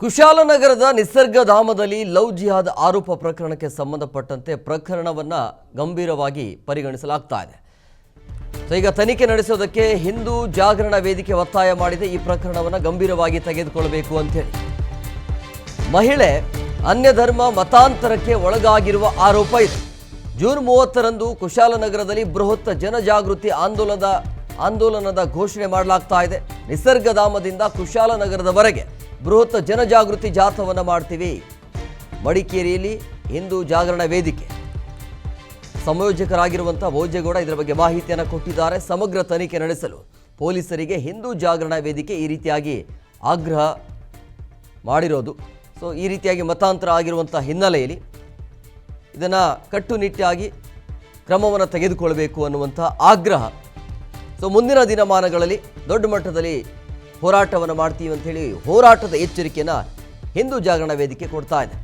ಕುಶಾಲನಗರದ ನಿಸರ್ಗಧಾಮದಲ್ಲಿ love ಜಿಹಾದ್ ಆರೋಪ ಪ್ರಕರಣಕ್ಕೆ ಸಂಬಂಧಪಟ್ಟಂತೆ ಪ್ರಕರಣವನ್ನು ಗಂಭೀರವಾಗಿ ಪರಿಗಣಿಸಲಾಗ್ತಾ ಇದೆ. ಈಗ ತನಿಖೆ ನಡೆಸೋದಕ್ಕೆ ಹಿಂದೂ ಜಾಗರಣ ವೇದಿಕೆ ಒತ್ತಾಯ ಮಾಡಿದೆ. ಈ ಪ್ರಕರಣವನ್ನು ಗಂಭೀರವಾಗಿ ತೆಗೆದುಕೊಳ್ಳಬೇಕು ಅಂತೇಳಿ ಮಹಿಳೆ ಅನ್ಯ ಧರ್ಮ ಮತಾಂತರಕ್ಕೆ ಒಳಗಾಗಿರುವ ಆರೋಪ ಇದೆ. ಜೂನ್ 30ರಂದು ಕುಶಾಲನಗರದಲ್ಲಿ ಬೃಹತ್ ಜನಜಾಗೃತಿ ಆಂದೋಲನದ ಘೋಷಣೆ ಮಾಡಲಾಗ್ತಾ ಇದೆ. ನಿಸರ್ಗಧಾಮದಿಂದ ಕುಶಾಲನಗರದವರೆಗೆ ಬೃಹತ್ ಜನಜಾಗೃತಿ ಜಾಥಾವನ್ನು ಮಾಡ್ತೀವಿ. ಮಡಿಕೇರಿಯಲ್ಲಿ ಹಿಂದೂ ಜಾಗರಣ ವೇದಿಕೆ ಸಂಯೋಜಕರಾಗಿರುವಂಥ ಭೋಜೇಗೌಡ ಇದರ ಬಗ್ಗೆ ಮಾಹಿತಿಯನ್ನು ಕೊಟ್ಟಿದ್ದಾರೆ. ಸಮಗ್ರ ತನಿಖೆ ನಡೆಸಲು ಪೊಲೀಸರಿಗೆ ಹಿಂದೂ ಜಾಗರಣ ವೇದಿಕೆ ಈ ರೀತಿಯಾಗಿ ಆಗ್ರಹ ಮಾಡಿರೋದು. ಈ ರೀತಿಯಾಗಿ ಮತಾಂತರ ಆಗಿರುವಂಥ ಹಿನ್ನೆಲೆಯಲ್ಲಿ ಇದನ್ನು ಕಟ್ಟುನಿಟ್ಟಾಗಿ ಕ್ರಮವನ್ನು ತೆಗೆದುಕೊಳ್ಳಬೇಕು ಅನ್ನುವಂಥ ಆಗ್ರಹ. ಮುಂದಿನ ದಿನಮಾನಗಳಲ್ಲಿ ದೊಡ್ಡ ಮಟ್ಟದಲ್ಲಿ ಹೋರಾಟವನ್ನು ಮಾಡ್ತೀವಿ ಅಂಥೇಳಿ ಹೋರಾಟದ ಎಚ್ಚರಿಕೆಯನ್ನು ಹಿಂದೂ ಜಾಗರಣ ವೇದಿಕೆ ಕೊಡ್ತಾ ಇದೆ.